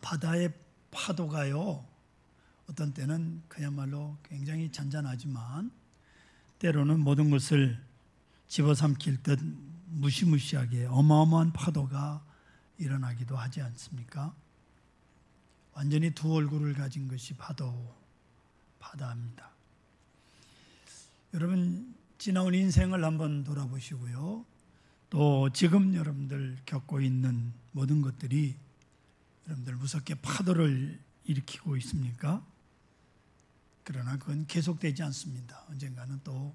바다의 파도가요, 어떤 때는 그야말로 굉장히 잔잔하지만 때로는 모든 것을 집어삼킬 듯 무시무시하게 어마어마한 파도가 일어나기도 하지 않습니까? 완전히 두 얼굴을 가진 것이 바다입니다. 여러분, 지나온 인생을 한번 돌아보시고요. 또 지금 여러분들 겪고 있는 모든 것들이 여러분들 무섭게 파도를 일으키고 있습니까? 그러나 그건 계속되지 않습니다. 언젠가는 또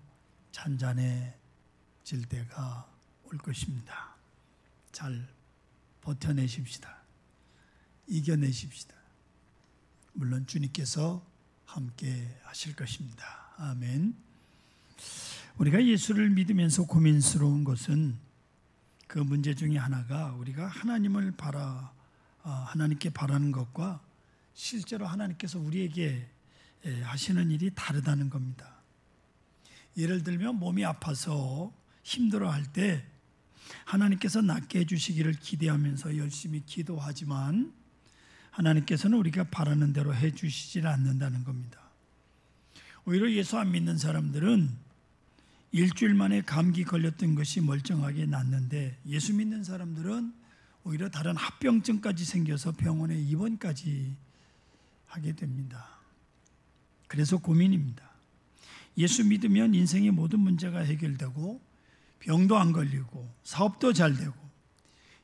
잔잔해질 때가 올 것입니다. 잘 버텨내십시다. 이겨내십시다. 물론 주님께서 함께 하실 것입니다. 아멘. 우리가 예수를 믿으면서 고민스러운 것은 그 문제 중에 하나가 우리가 하나님께 바라는 것과 실제로 하나님께서 우리에게 하시는 일이 다르다는 겁니다. 예를 들면 몸이 아파서 힘들어할 때 하나님께서 낫게 해주시기를 기대하면서 열심히 기도하지만 하나님께서는 우리가 바라는 대로 해주시질 않는다는 겁니다. 오히려 예수 안 믿는 사람들은 일주일 만에 감기 걸렸던 것이 멀쩡하게 낫는데 예수 믿는 사람들은 오히려 다른 합병증까지 생겨서 병원에 입원까지 하게 됩니다. 그래서 고민입니다. 예수 믿으면 인생의 모든 문제가 해결되고 병도 안 걸리고 사업도 잘 되고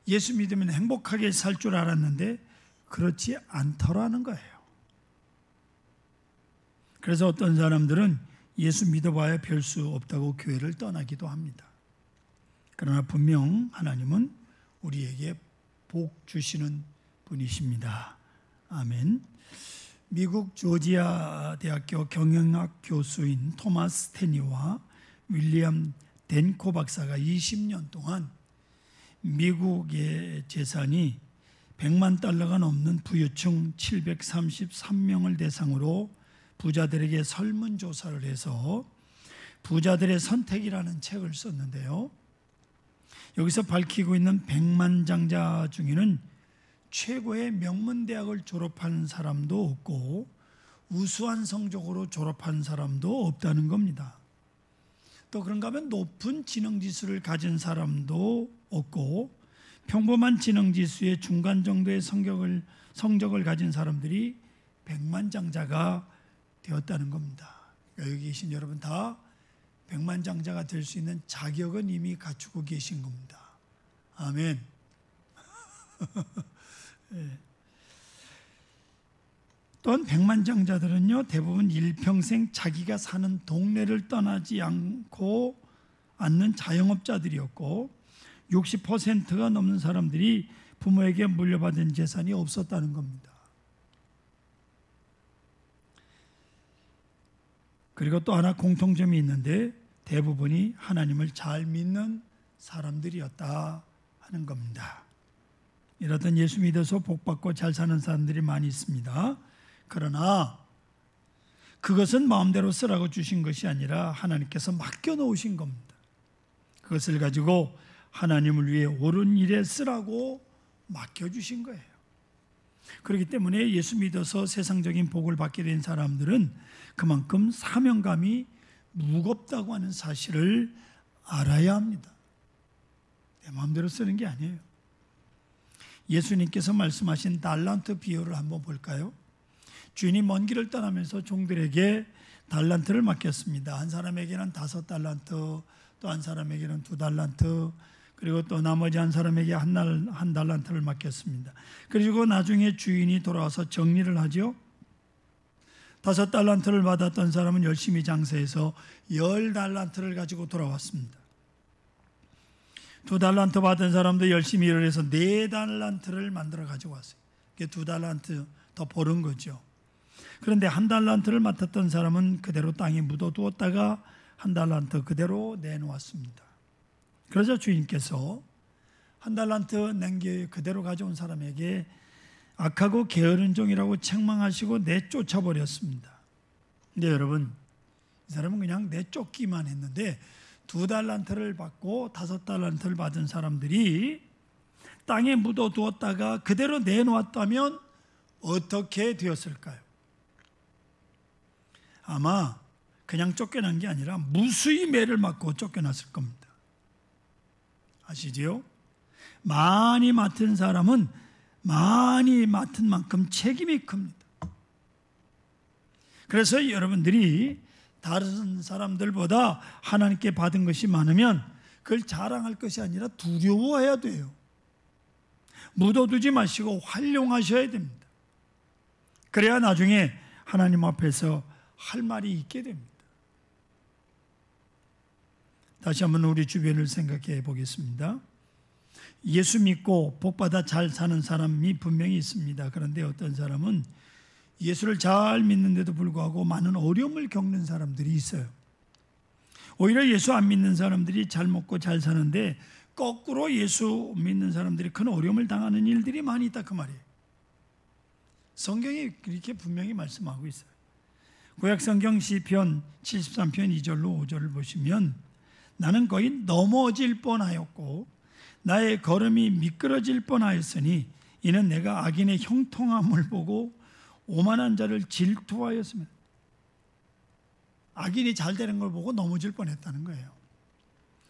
예수 믿으면 행복하게 살 줄 알았는데 그렇지 않더라는 거예요. 그래서 어떤 사람들은 예수 믿어봐야 별 수 없다고 교회를 떠나기도 합니다. 그러나 분명 하나님은 우리에게 복 주시는 분이십니다. 아멘. 미국 조지아 대학교 경영학 교수인 토마스 테니와 윌리엄 덴코 박사가 20년 동안 미국의 재산이 100만 달러가 넘는 부유층 733명을 대상으로 부자들에게 설문조사를 해서 부자들의 선택이라는 책을 썼는데요. 여기서 밝히고 있는 백만장자 중에는 최고의 명문대학을 졸업한 사람도 없고 우수한 성적으로 졸업한 사람도 없다는 겁니다. 또 그런가 하면 높은 지능지수를 가진 사람도 없고 평범한 지능지수의 중간 정도의 성적을 가진 사람들이 백만장자가 되었다는 겁니다. 그러니까 여기 계신 여러분 다 백만장자가 될 수 있는 자격은 이미 갖추고 계신 겁니다. 아멘. 네. 또한 백만장자들은요, 대부분 일평생 자기가 사는 동네를 떠나지 않고 않는 자영업자들이었고 60%가 넘는 사람들이 부모에게 물려받은 재산이 없었다는 겁니다. 그리고 또 하나 공통점이 있는데 대부분이 하나님을 잘 믿는 사람들이었다 하는 겁니다. 이러던 예수 믿어서 복받고 잘 사는 사람들이 많이 있습니다. 그러나 그것은 마음대로 쓰라고 주신 것이 아니라 하나님께서 맡겨놓으신 겁니다. 그것을 가지고 하나님을 위해 옳은 일에 쓰라고 맡겨주신 거예요. 그렇기 때문에 예수 믿어서 세상적인 복을 받게 된 사람들은 그만큼 사명감이 무겁다고 하는 사실을 알아야 합니다. 내 마음대로 쓰는 게 아니에요. 예수님께서 말씀하신 달란트 비유를 한번 볼까요? 주인이 먼 길을 떠나면서 종들에게 달란트를 맡겼습니다. 한 사람에게는 5달란트, 또 한 사람에게는 2달란트, 그리고 또 나머지 한 사람에게 한 달란트를 맡겼습니다. 그리고 나중에 주인이 돌아와서 정리를 하죠. 5달란트를 받았던 사람은 열심히 장사해서 10달란트를 가지고 돌아왔습니다. 2달란트 받은 사람도 열심히 일을 해서 4달란트를 만들어 가지고 왔어요. 그게 2달란트 더 벌은 거죠. 그런데 1달란트를 맡았던 사람은 그대로 땅에 묻어두었다가 1달란트 그대로 내놓았습니다. 그러자 주인께서 1달란트 남겨 그대로 가져온 사람에게 악하고 게으른 종이라고 책망하시고 내쫓아버렸습니다. 근데 여러분, 이 사람은 그냥 내쫓기만 했는데 2달란트를 받고 5달란트를 받은 사람들이 땅에 묻어두었다가 그대로 내놓았다면 어떻게 되었을까요? 아마 그냥 쫓겨난 게 아니라 무수히 매를 맞고 쫓겨났을 겁니다. 아시지요? 많이 맡은 사람은 많이 맡은 만큼 책임이 큽니다. 그래서 여러분들이 다른 사람들보다 하나님께 받은 것이 많으면 그걸 자랑할 것이 아니라 두려워해야 돼요. 묻어두지 마시고 활용하셔야 됩니다. 그래야 나중에 하나님 앞에서 할 말이 있게 됩니다. 다시 한번 우리 주변을 생각해 보겠습니다. 예수 믿고 복받아 잘 사는 사람이 분명히 있습니다. 그런데 어떤 사람은 예수를 잘 믿는데도 불구하고 많은 어려움을 겪는 사람들이 있어요. 오히려 예수 안 믿는 사람들이 잘 먹고 잘 사는데 거꾸로 예수 믿는 사람들이 큰 어려움을 당하는 일들이 많이 있다 그 말이에요. 성경이 그렇게 분명히 말씀하고 있어요. 구약성경 시편 73편 2절로 5절을 보시면 나는 거의 넘어질 뻔하였고 나의 걸음이 미끄러질 뻔하였으니 이는 내가 악인의 형통함을 보고 오만한 자를 질투하였으면 악인이 잘 되는 걸 보고 넘어질 뻔했다는 거예요.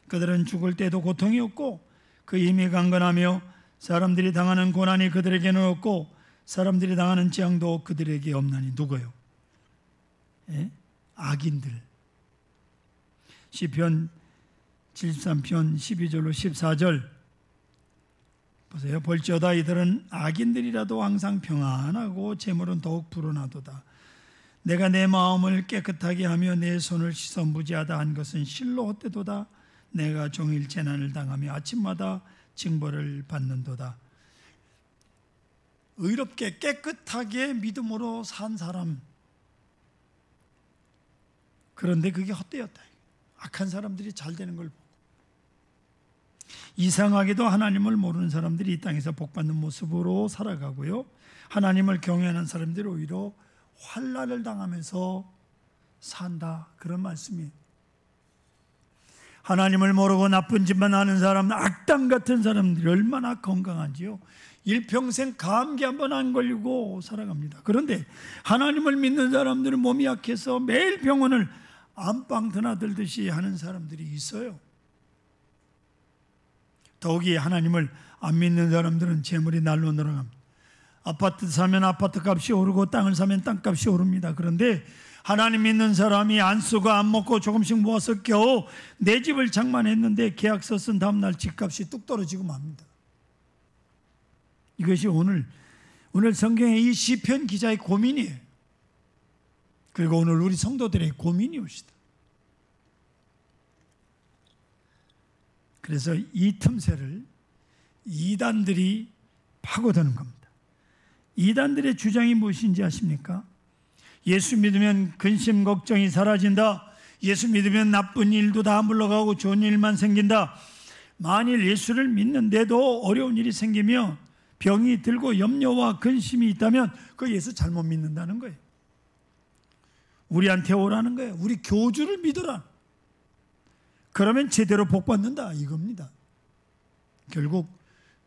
그들은 죽을 때도 고통이 없고 그 힘이 강건하며 사람들이 당하는 고난이 그들에게는 없고 사람들이 당하는 재앙도 그들에게 없나니 누구요? 예? 악인들. 시편 73편 12절로 14절 보세요. 볼지어다 이들은 악인들이라도 항상 평안하고 재물은 더욱 불어나도다. 내가 내 마음을 깨끗하게 하며 내 손을 씻어 무지하다 한 것은 실로 헛되도다. 내가 종일 재난을 당하며 아침마다 징벌을 받는도다. 의롭게 깨끗하게 믿음으로 산 사람, 그런데 그게 헛되었다. 악한 사람들이 잘 되는 걸 보고 이상하게도 하나님을 모르는 사람들이 이 땅에서 복받는 모습으로 살아가고요, 하나님을 경외하는 사람들이 오히려 환난을 당하면서 산다, 그런 말씀이에요. 하나님을 모르고 나쁜 짓만 하는 사람, 악당 같은 사람들이 얼마나 건강한지요. 일평생 감기 한 번 안 걸리고 살아갑니다. 그런데 하나님을 믿는 사람들은 몸이 약해서 매일 병원을 안방 드나들듯이 하는 사람들이 있어요. 더욱이 하나님을 안 믿는 사람들은 재물이 날로 늘어갑니다. 아파트 사면 아파트 값이 오르고 땅을 사면 땅 값이 오릅니다. 그런데 하나님 믿는 사람이 안 쓰고 안 먹고 조금씩 모아서 겨우 내 집을 장만했는데 계약서 쓴 다음날 집값이 뚝 떨어지고 맙니다. 이것이 오늘 성경의 이 시편 기자의 고민이에요. 그리고 오늘 우리 성도들의 고민이옵시다. 그래서 이 틈새를 이단들이 파고드는 겁니다. 이단들의 주장이 무엇인지 아십니까? 예수 믿으면 근심 걱정이 사라진다. 예수 믿으면 나쁜 일도 다 물러가고 좋은 일만 생긴다. 만일 예수를 믿는데도 어려운 일이 생기며 병이 들고 염려와 근심이 있다면 그 예수 잘못 믿는다는 거예요. 우리한테 오라는 거예요. 우리 교주를 믿어라. 그러면 제대로 복받는다, 이겁니다. 결국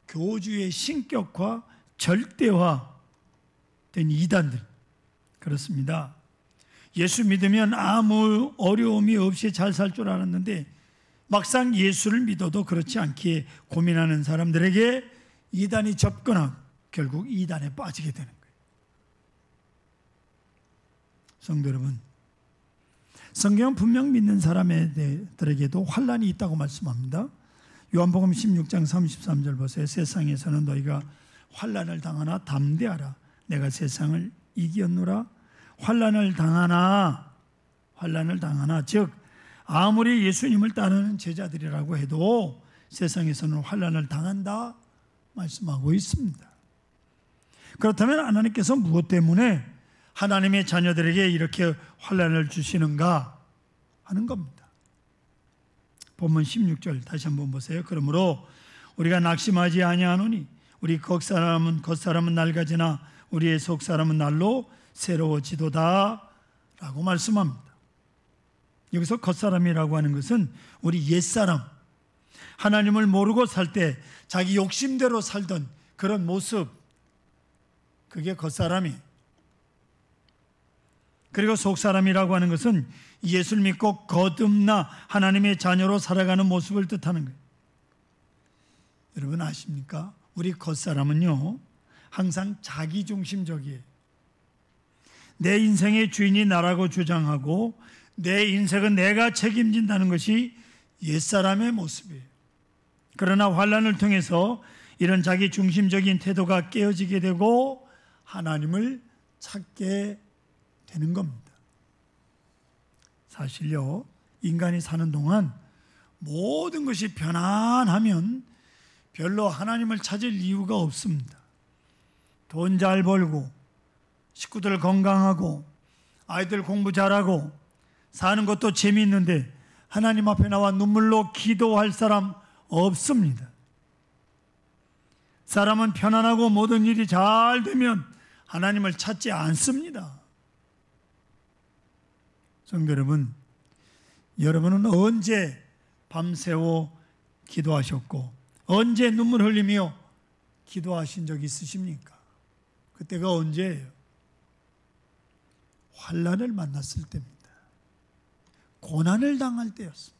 교주의 신격화, 절대화된 이단들, 그렇습니다. 예수 믿으면 아무 어려움이 없이 잘 살 줄 알았는데 막상 예수를 믿어도 그렇지 않기에 고민하는 사람들에게 이단이 접근하고 결국 이단에 빠지게 되는 거예요. 성도 여러분, 성경은 분명 믿는 사람들에게도 환난이 있다고 말씀합니다. 요한복음 16장 33절 보세요. 세상에서는 너희가 환난을 당하나 담대하라. 내가 세상을 이겼노라. 환난을 당하나, 즉 아무리 예수님을 따르는 제자들이라고 해도 세상에서는 환난을 당한다 말씀하고 있습니다. 그렇다면 하나님께서 무엇 때문에 하나님의 자녀들에게 이렇게 환난을 주시는가 하는 겁니다. 본문 16절 다시 한번 보세요. 그러므로 우리가 낙심하지 아니하노니 우리 겉사람은 낡아지나 우리의 속사람은 날로 새로워지도다 라고 말씀합니다. 여기서 겉사람이라고 하는 것은 우리 옛사람, 하나님을 모르고 살 때 자기 욕심대로 살던 그런 모습, 그게 겉사람이. 그리고 속사람이라고 하는 것은 예수를 믿고 거듭나 하나님의 자녀로 살아가는 모습을 뜻하는 거예요. 여러분 아십니까? 우리 겉사람은요, 항상 자기중심적이에요. 내 인생의 주인이 나라고 주장하고 내 인생은 내가 책임진다는 것이 옛사람의 모습이에요. 그러나 환난을 통해서 이런 자기중심적인 태도가 깨어지게 되고 하나님을 찾게 되는 겁니다. 사실요, 인간이 사는 동안 모든 것이 편안하면 별로 하나님을 찾을 이유가 없습니다. 돈 잘 벌고 식구들 건강하고 아이들 공부 잘하고 사는 것도 재미있는데 하나님 앞에 나와 눈물로 기도할 사람 없습니다. 사람은 편안하고 모든 일이 잘 되면 하나님을 찾지 않습니다. 성도 여러분, 여러분은 언제 밤새워 기도하셨고 언제 눈물 흘리며 기도하신 적 있으십니까? 그때가 언제예요? 환난을 만났을 때입니다. 고난을 당할 때였습니다.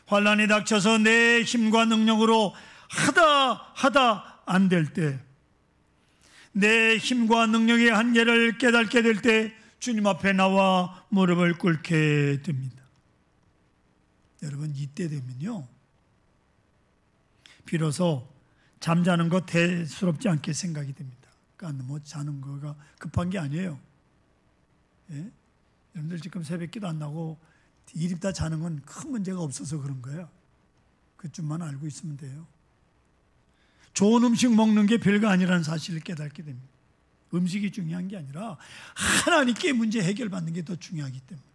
환난이 닥쳐서 내 힘과 능력으로 하다 안 될 때, 내 힘과 능력의 한계를 깨닫게 될 때 주님 앞에 나와 무릎을 꿇게 됩니다. 여러분, 이때 되면요, 비로소 잠자는 거 대수롭지 않게 생각이 됩니다. 그러니까 뭐 자는 거가 급한 게 아니에요. 예? 여러분들 지금 새벽기도 안 나고 이립다 자는 건 큰 문제가 없어서 그런 거예요. 그쯤만 알고 있으면 돼요. 좋은 음식 먹는 게 별거 아니라는 사실을 깨닫게 됩니다. 음식이 중요한 게 아니라 하나님께 문제 해결받는 게 더 중요하기 때문에.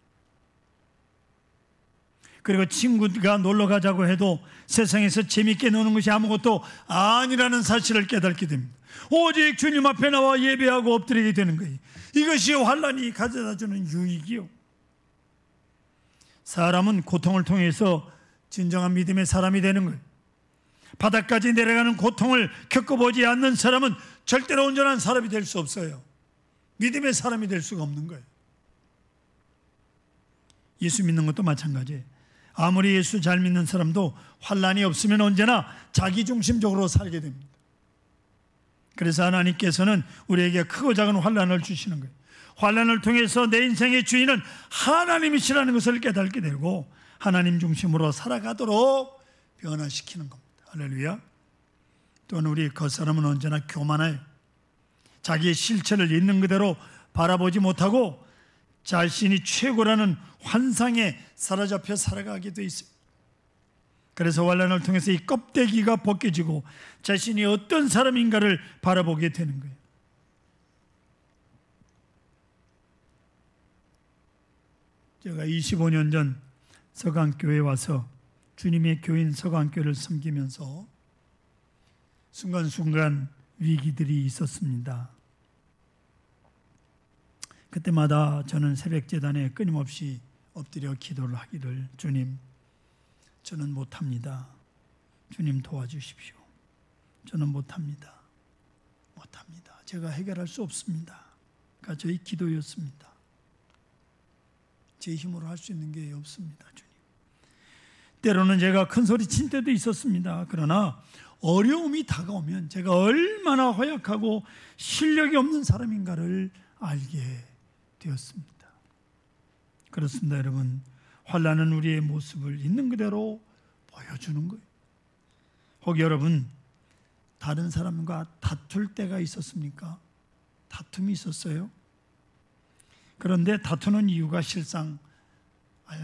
그리고 친구가 놀러 가자고 해도 세상에서 재밌게 노는 것이 아무것도 아니라는 사실을 깨닫게 됩니다. 오직 주님 앞에 나와 예배하고 엎드리게 되는 거예요. 이것이 환난이 가져다주는 유익이요. 사람은 고통을 통해서 진정한 믿음의 사람이 되는 거예요. 바닥까지 내려가는 고통을 겪어보지 않는 사람은 절대로 온전한 사람이 될 수 없어요. 믿음의 사람이 될 수가 없는 거예요. 예수 믿는 것도 마찬가지예요. 아무리 예수 잘 믿는 사람도 환난이 없으면 언제나 자기중심적으로 살게 됩니다. 그래서 하나님께서는 우리에게 크고 작은 환난을 주시는 거예요. 환난을 통해서 내 인생의 주인은 하나님이시라는 것을 깨닫게 되고 하나님 중심으로 살아가도록 변화시키는 겁니다. 할렐루야. 또한 우리 겉사람은 언제나 교만해요. 자기의 실체를 있는 그대로 바라보지 못하고 자신이 최고라는 환상에 사로잡혀 살아가게 돼 있어요. 그래서 환난을 통해서 이 껍데기가 벗겨지고 자신이 어떤 사람인가를 바라보게 되는 거예요. 제가 25년 전 서강교회에 와서 주님의 교인 서강교회를 섬기면서 순간순간 위기들이 있었습니다. 그때마다 저는 새벽제단에 끊임없이 엎드려 기도를 하기를, 주님, 저는 못합니다. 주님 도와주십시오. 저는 못합니다. 제가 해결할 수 없습니다. 그러니까 저희 기도였습니다. 제 힘으로 할 수 있는 게 없습니다, 주님. 때로는 제가 큰 소리 친 때도 있었습니다. 그러나 어려움이 다가오면 제가 얼마나 허약하고 실력이 없는 사람인가를 알게 되었습니다. 그렇습니다, 여러분. 환난은 우리의 모습을 있는 그대로 보여주는 거예요. 혹 여러분, 다른 사람과 다툴 때가 있었습니까? 다툼이 있었어요? 그런데 다투는 이유가 실상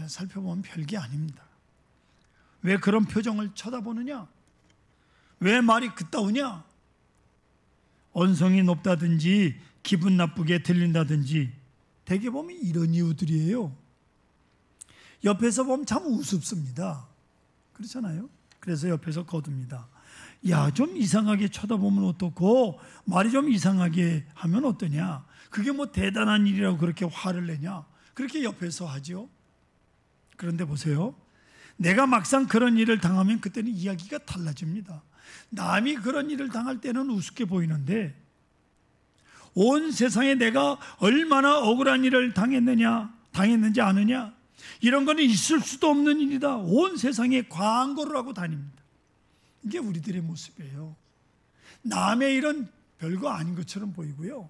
살펴보면 별게 아닙니다. 왜 그런 표정을 쳐다보느냐? 왜 말이 그따우냐? 언성이 높다든지 기분 나쁘게 들린다든지 대개 보면 이런 이유들이에요. 옆에서 보면 참 우습습니다. 그렇잖아요? 그래서 옆에서 거둡니다. 야, 좀 이상하게 쳐다보면 어떻고 말이 좀 이상하게 하면 어떠냐? 그게 뭐 대단한 일이라고 그렇게 화를 내냐? 그렇게 옆에서 하죠. 그런데 보세요. 내가 막상 그런 일을 당하면 그때는 이야기가 달라집니다. 남이 그런 일을 당할 때는 우습게 보이는데 온 세상에 내가 얼마나 억울한 일을 당했는지 아느냐? 이런 거는 있을 수도 없는 일이다. 온 세상에 광고를 하고 다닙니다. 이게 우리들의 모습이에요. 남의 일은 별거 아닌 것처럼 보이고요,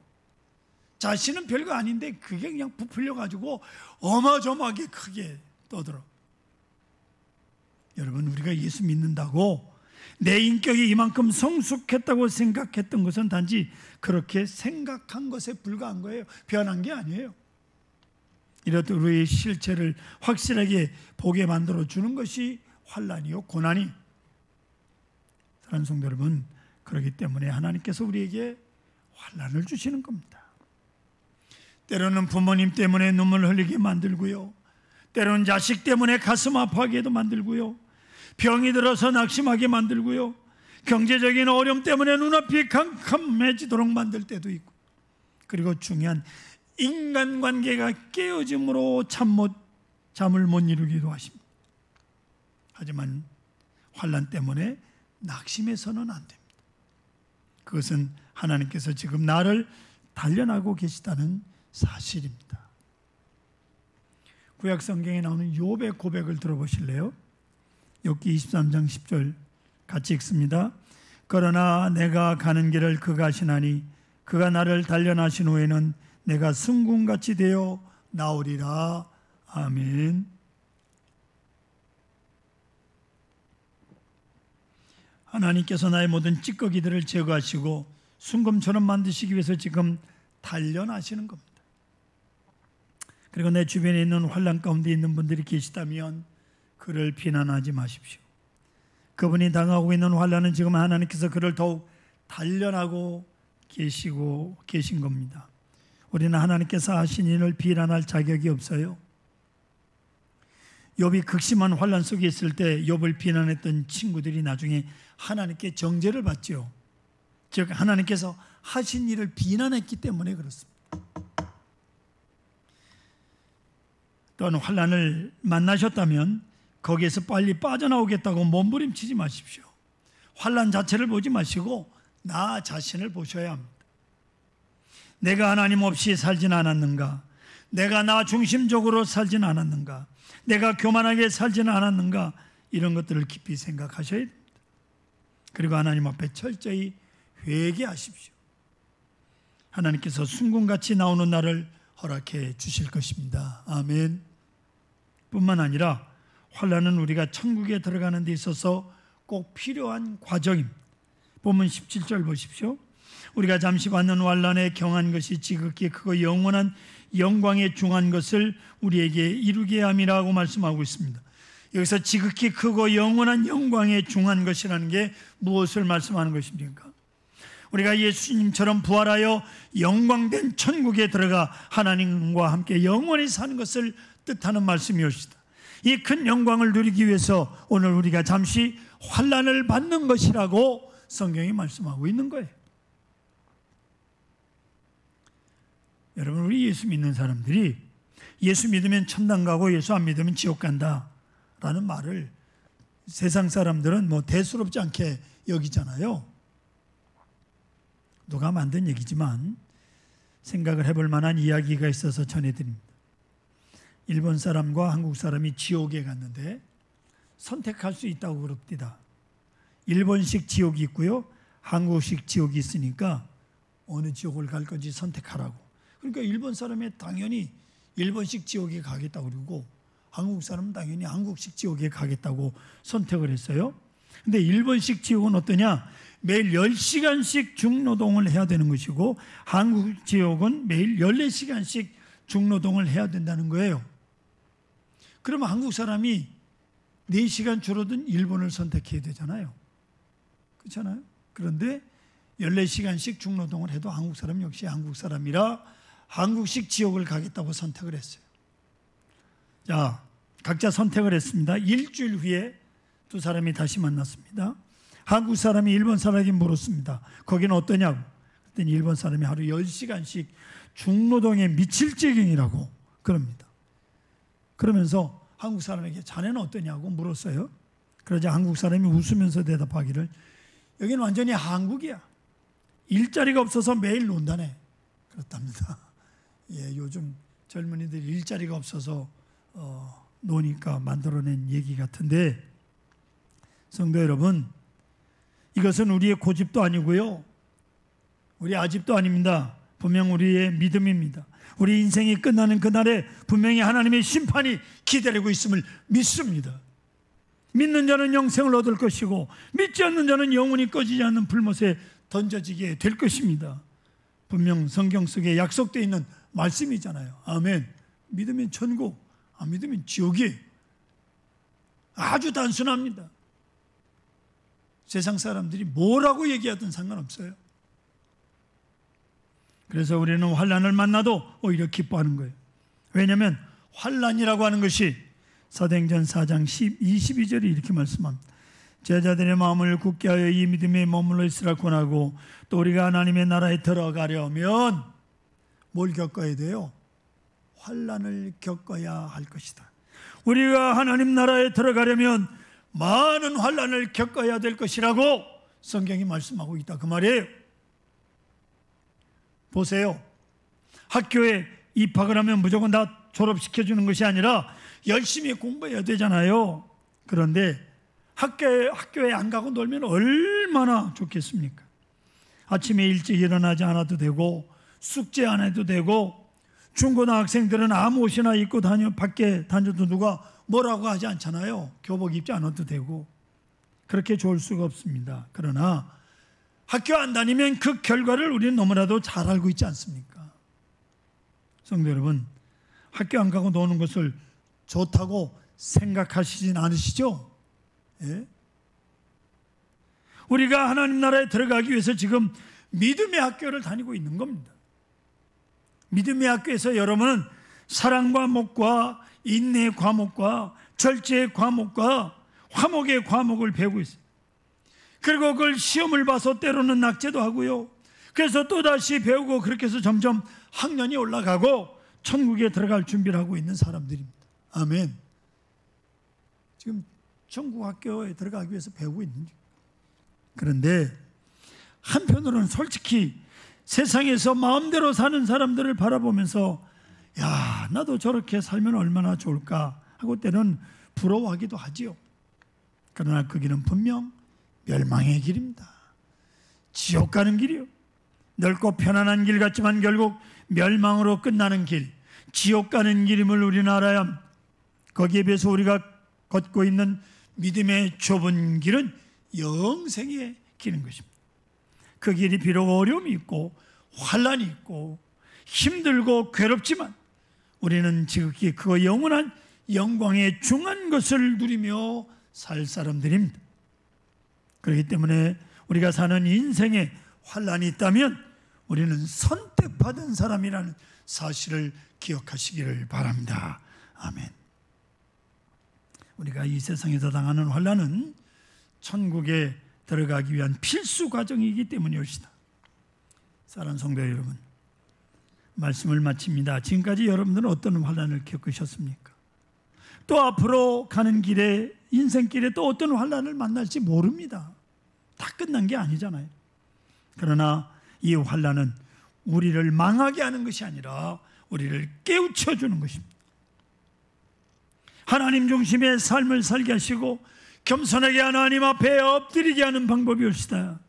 자신은 별거 아닌데 그게 그냥 부풀려 가지고 어마어마하게 크게 떠들어. 여러분, 우리가 예수 믿는다고 내 인격이 이만큼 성숙했다고 생각했던 것은 단지 그렇게 생각한 것에 불과한 거예요. 변한 게 아니에요. 이렇듯 우리의 실체를 확실하게 보게 만들어주는 것이 환난이요 고난이. 사랑하는 성도 여러분, 그렇기 때문에 하나님께서 우리에게 환난을 주시는 겁니다. 때로는 부모님 때문에 눈물 흘리게 만들고요, 때로는 자식 때문에 가슴 아파하게도 만들고요, 병이 들어서 낙심하게 만들고요, 경제적인 어려움 때문에 눈앞이 캄캄해지도록 만들 때도 있고, 그리고 중요한 인간관계가 깨어짐으로 잠을 못 이루기도 하십니다. 하지만 환난 때문에 낙심해서는 안 됩니다. 그것은 하나님께서 지금 나를 단련하고 계시다는 사실입니다. 구약 성경에 나오는 욥의 고백을 들어보실래요? 욥기 23장 10절 같이 읽습니다. 그러나 내가 가는 길을 그가 아시나니 그가 나를 단련하신 후에는 내가 승군같이 되어 나오리라. 아멘. 하나님께서 나의 모든 찌꺼기들을 제거하시고 순금처럼 만드시기 위해서 지금 단련하시는 겁니다. 그리고 내 주변에 있는 환난 가운데 있는 분들이 계시다면 그를 비난하지 마십시오. 그분이 당하고 있는 환난은 지금 하나님께서 그를 더욱 단련하고 계신 겁니다. 우리는 하나님께서 하신 일을 비난할 자격이 없어요. 욥이 극심한 환난 속에 있을 때 욥을 비난했던 친구들이 나중에 하나님께 정죄를 받죠. 즉 하나님께서 하신 일을 비난했기 때문에 그렇습니다. 또한 환난을 만나셨다면 거기에서 빨리 빠져나오겠다고 몸부림치지 마십시오. 환난 자체를 보지 마시고 나 자신을 보셔야 합니다. 내가 하나님 없이 살진 않았는가? 내가 나 중심적으로 살진 않았는가? 내가 교만하게 살지는 않았는가? 이런 것들을 깊이 생각하셔야 됩니다. 그리고 하나님 앞에 철저히 회개하십시오. 하나님께서 순금같이 나오는 날을 허락해 주실 것입니다. 아멘. 뿐만 아니라 환난은 우리가 천국에 들어가는 데 있어서 꼭 필요한 과정입니다. 본문 17절 보십시오. 우리가 잠시 받는 환난에 경한 것이 지극히 크고 영원한 영광에 중한 것을 우리에게 이루게 함이라고 말씀하고 있습니다. 여기서 지극히 크고 영원한 영광에 중한 것이라는 게 무엇을 말씀하는 것입니까? 우리가 예수님처럼 부활하여 영광된 천국에 들어가 하나님과 함께 영원히 사는 것을 뜻하는 말씀이옵니다. 이 큰 영광을 누리기 위해서 오늘 우리가 잠시 환난을 받는 것이라고 성경이 말씀하고 있는 거예요. 여러분, 우리 예수 믿는 사람들이 예수 믿으면 천당 가고 예수 안 믿으면 지옥 간다 라는 말을 세상 사람들은 대수롭지 않게 여기잖아요. 누가 만든 얘기지만 생각을 해볼 만한 이야기가 있어서 전해드립니다. 일본 사람과 한국 사람이 지옥에 갔는데 선택할 수 있다고 그럽니다. 일본식 지옥이 있고요, 한국식 지옥이 있으니까 어느 지옥을 갈 건지 선택하라고. 그러니까 일본 사람이 당연히 일본식 지옥에 가겠다고 그러고 한국 사람은 당연히 한국식 지옥에 가겠다고 선택을 했어요. 근데 일본식 지옥은 어떠냐? 매일 10시간씩 중노동을 해야 되는 것이고 한국 지옥은 매일 14시간씩 중노동을 해야 된다는 거예요. 그러면 한국 사람이 4시간 줄어든 일본을 선택해야 되잖아요. 그렇잖아요? 그런데 14시간씩 중노동을 해도 한국 사람 역시 한국 사람이라 한국식 지옥을 가겠다고 선택을 했어요. 자, 각자 선택을 했습니다. 일주일 후에 두 사람이 다시 만났습니다. 한국 사람이 일본 사람에게 물었습니다. 거기는 어떠냐고. 그랬더니 일본 사람이 하루 10시간씩 중노동에 미칠 지경이라고 그럽니다. 그러면서 한국 사람에게 자네는 어떠냐고 물었어요. 그러자 한국 사람이 웃으면서 대답하기를 여기는 완전히 한국이야. 일자리가 없어서 매일 논다네. 그렇답니다. 예, 요즘 젊은이들이 일자리가 없어서 노니까 만들어낸 얘기 같은데, 성도 여러분, 이것은 우리의 고집도 아니고요, 우리 아집도 아닙니다. 분명 우리의 믿음입니다. 우리 인생이 끝나는 그날에 분명히 하나님의 심판이 기다리고 있음을 믿습니다. 믿는 자는 영생을 얻을 것이고 믿지 않는 자는 영원히 꺼지지 않는 불못에 던져지게 될 것입니다. 분명 성경 속에 약속되어 있는 말씀이잖아요. 아멘. 믿으면 천국, 안 믿으면 지옥이에요. 아주 단순합니다. 세상 사람들이 뭐라고 얘기하든 상관없어요. 그래서 우리는 환난을 만나도 오히려 기뻐하는 거예요. 왜냐하면 환난이라고 하는 것이 사도행전 4장 22절이 이렇게 말씀합니다. 제자들의 마음을 굳게 하여 이 믿음에 머물러 있으라 권하고, 또 우리가 하나님의 나라에 들어가려면 뭘 겪어야 돼요? 환난을 겪어야 할 것이다. 우리가 하나님 나라에 들어가려면 많은 환난을 겪어야 될 것이라고 성경이 말씀하고 있다, 그 말이에요. 보세요. 학교에 입학을 하면 무조건 다 졸업시켜주는 것이 아니라 열심히 공부해야 되잖아요. 그런데 학교에 안 가고 놀면 얼마나 좋겠습니까? 아침에 일찍 일어나지 않아도 되고, 숙제 안 해도 되고, 중고등학생들은 아무 옷이나 입고 밖에 다녀도 누가 뭐라고 하지 않잖아요. 교복 입지 않아도 되고. 그렇게 좋을 수가 없습니다. 그러나 학교 안 다니면 그 결과를 우리는 너무나도 잘 알고 있지 않습니까? 성도 여러분, 학교 안 가고 노는 것을 좋다고 생각하시진 않으시죠? 예? 우리가 하나님 나라에 들어가기 위해서 지금 믿음의 학교를 다니고 있는 겁니다. 믿음의 학교에서 여러분은 사랑과 목과 인내의 과목과 절제의 과목과 화목의 과목을 배우고 있어요. 그리고 그걸 시험을 봐서 때로는 낙제도 하고요. 그래서 또다시 배우고, 그렇게 해서 점점 학년이 올라가고 천국에 들어갈 준비를 하고 있는 사람들입니다. 아멘. 지금 천국 학교에 들어가기 위해서 배우고 있는 중. 그런데 한편으로는 솔직히 세상에서 마음대로 사는 사람들을 바라보면서, 야, 나도 저렇게 살면 얼마나 좋을까 하고 때는 부러워하기도 하지요. 그러나 그 길은 분명 멸망의 길입니다. 지옥 가는 길이요. 넓고 편안한 길 같지만 결국 멸망으로 끝나는 길, 지옥 가는 길임을 우리는 알아야 합니다. 거기에 비해서 우리가 걷고 있는 믿음의 좁은 길은 영생의 길인 것입니다. 그 길이 비록 어려움이 있고 환난이 있고 힘들고 괴롭지만 우리는 지극히 그 영원한 영광의 중한 것을 누리며 살 사람들입니다. 그렇기 때문에 우리가 사는 인생에 환난이 있다면 우리는 선택받은 사람이라는 사실을 기억하시기를 바랍니다. 아멘. 우리가 이 세상에서 당하는 환난은 천국에 들어가기 위한 필수 과정이기 때문이옵시다. 사랑하는 성도 여러분, 말씀을 마칩니다. 지금까지 여러분들은 어떤 환난을 겪으셨습니까? 또 앞으로 가는 길에, 인생길에 또 어떤 환난을 만날지 모릅니다. 다 끝난 게 아니잖아요. 그러나 이 환난은 우리를 망하게 하는 것이 아니라 우리를 깨우쳐 주는 것입니다. 하나님 중심의 삶을 살게 하시고 겸손하게 하나님 앞에 엎드리게 하는 방법이 옵시다.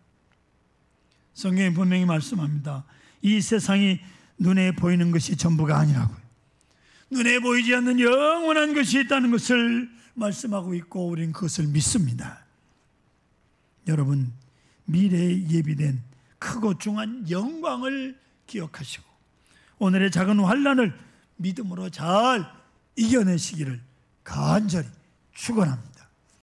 성경이 분명히 말씀합니다. 이 세상이 눈에 보이는 것이 전부가 아니라고요. 눈에 보이지 않는 영원한 것이 있다는 것을 말씀하고 있고 우리는 그것을 믿습니다. 여러분, 미래에 예비된 크고 중한 영광을 기억하시고 오늘의 작은 환난을 믿음으로 잘 이겨내시기를 간절히 축원합니다.